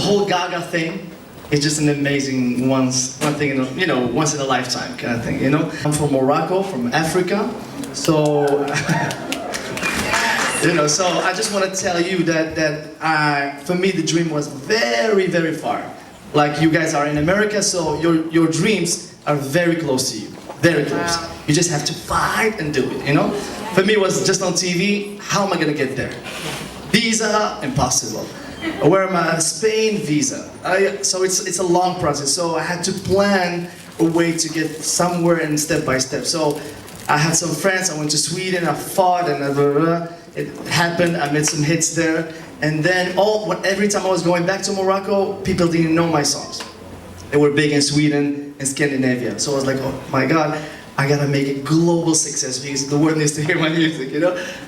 whole Gaga thing is just an amazing one thing in once in a lifetime kind of thing. I'm from Morocco, from Africa, so So I just want to tell you that for me the dream was very, very far. Like you guys are in America, so your dreams are very close to you, very close. Wow. You just have to fight and do it. For me, it was just on TV. How am I gonna get there? Visa, impossible. Where am I? Spain, visa. So it's a long process. So I had to plan a way to get somewhere and step by step. So I had some friends. I went to Sweden. I fought and it happened. I made some hits there. And then every time I was going back to Morocco, people didn't know my songs. They were big in Sweden and Scandinavia. So I was like, oh my God, I gotta make it global success because the world needs to hear my music,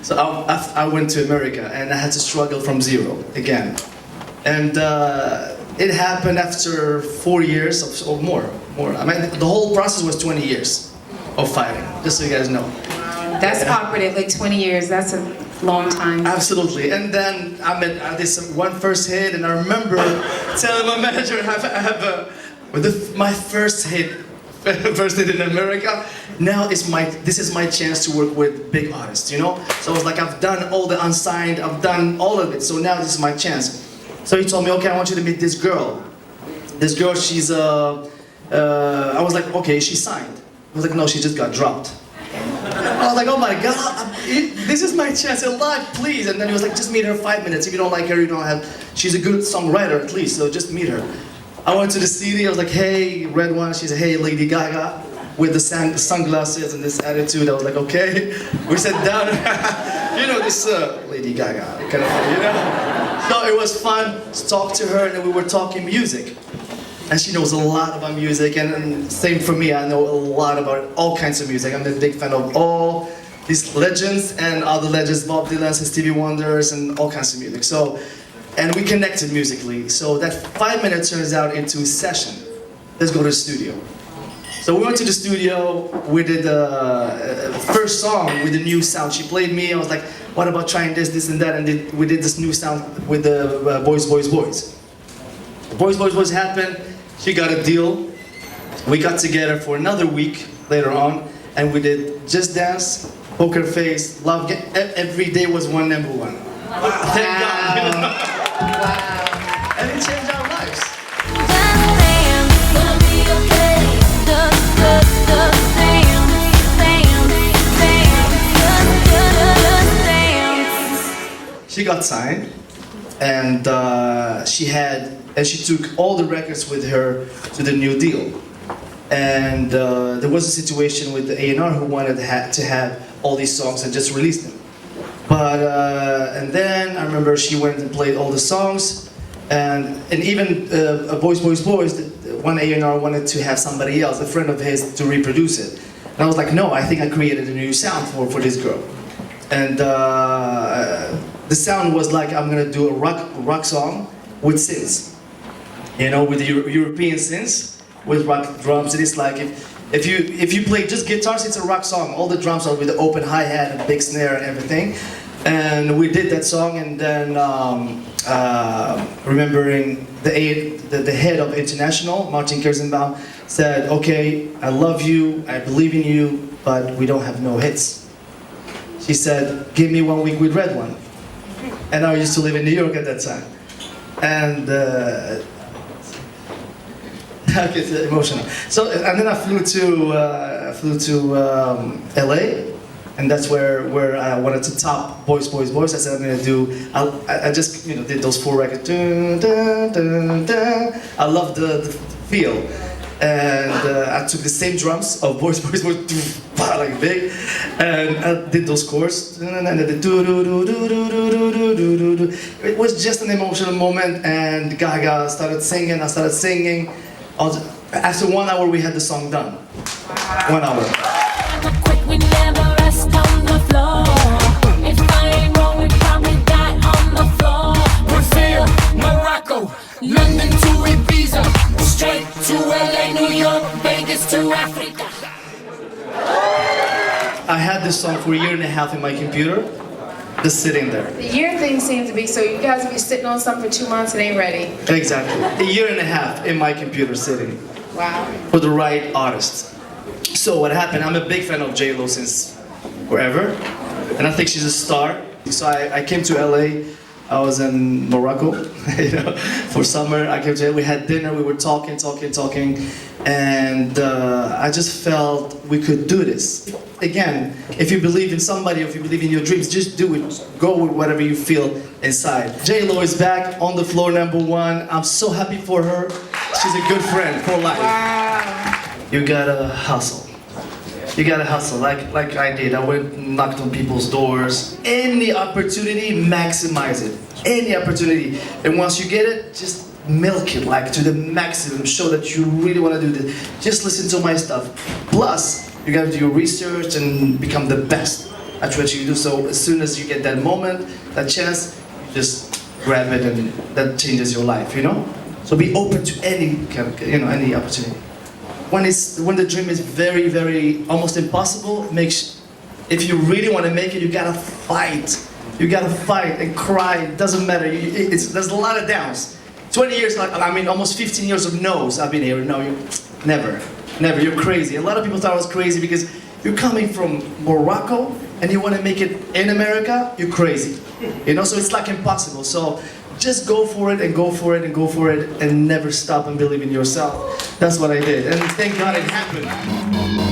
So I went to America and I had to struggle from zero again. And it happened after 4 years or more. I mean, the whole process was 20 years of fighting, just so you guys know. That's cooperative, like 20 years, that's a long time. Absolutely. And then I did one first hit, and I remember telling my manager, my first hit in America. Now this is my chance to work with big artists, So I was like, I've done all the unsigned, I've done all of it, so now this is my chance. So he told me, okay, I want you to meet this girl. This girl, she's I was like, okay, she's signed. I was like, no, she just got dropped. I was like, oh my God, this is my chance in life, please. And then he was like, just meet her 5 minutes. If you don't like her, she's a good songwriter at least, so just meet her. I went to the city, I was like, hey, RedOne. She said, hey, Lady Gaga, with the sunglasses and this attitude. I was like, okay. We sat down, this Lady Gaga kind of thing, So it was fun to talk to her, and then we were talking music. And she knows a lot about music, and same for me, I know a lot about all kinds of music. I'm a big fan of all these legends and other legends, Bob Dylan and Stevie Wonders and all kinds of music. And we connected musically. So that 5 minutes turns out into a session. Let's go to the studio. So we went to the studio, we did the first song with the new sound. She played me, I was like, what about trying this and that? And we did this new sound with the Boys. Boys happened. She got a deal. We got together for another week later on, and we did Just Dance, Poker Face, Love Game. Every day was #1. Wow. Thank God. Wow. And it changed our lives. She got signed, and she took all the records with her to the new deal. And there was a situation with the A&R who wanted to have all these songs and just release them. But and then I remember she went and played all the songs, and even Boys, one A&R wanted to have somebody else, a friend of his, to reproduce it. And I was like, no, I think I created a new sound for this girl. And the sound was like, I'm gonna do a rock song with synths. With the European synths, with rock drums. It is like if you play just guitars, it's a rock song. All the drums are with the open hi-hat and big snare and everything. And we did that song, and then remembering the head of International, Martin Kersenbaum, said, okay, I love you, I believe in you, but we don't have no hits. She said, give me 1 week with RedOne. And I used to live in New York at that time. And I get emotional. So, and then I flew to LA, and that's where I wanted to top Boys. I said, I'm gonna do. I just did those 4 records. Dun, dun, dun, dun. I love the feel, and I took the same drums of Boys, like big, and I did those chords, and I did do. It was just an emotional moment, and Gaga started singing. I started singing. After 1 hour, we had the song done. 1 hour. We never rest on the floor. If I ain't wrong, we probably die on the floor. Brazil, Morocco, London to Ibiza, straight to LA, New York, Vegas to Africa. I had this song for 1.5 years in my computer, just sitting there. The year thing seems to be, so you guys will be sitting on something for 2 months and ain't ready. Exactly. A year and a half in my computer sitting Wow. for the right artist. So what happened, I'm a big fan of J-Lo since wherever, and I think she's a star. So I came to LA, I was in Morocco, you know, for summer. I came to LA, we had dinner, we were talking, and I just felt we could do this. Again, if you believe in somebody, or if you believe in your dreams, just do it. Go with whatever you feel inside. J-Lo is back on the floor, #1. I'm so happy for her. She's a good friend for life. Wow. You gotta hustle. You gotta hustle, like I did. I went and knocked on people's doors. Any opportunity, maximize it. Any opportunity. And once you get it, just milk it like to the maximum. Show that you really wanna do this. Just listen to my stuff. Plus, you gotta do your research and become the best at what you do. So as soon as you get that moment, that chance, you just grab it and that changes your life, you know? So be open to any any opportunity. When the dream is very, very almost impossible, if you really want to make it, you gotta fight. You gotta fight and cry. It doesn't matter. There's a lot of downs. 20 years, almost 15 years of no's I've been hearing. No, never. You're crazy. A lot of people thought I was crazy because you're coming from Morocco and you want to make it in America. You're crazy. You know, so it's like impossible. So just go for it and go for it and go for it and never stop and believe in yourself. That's what I did. And thank God it happened.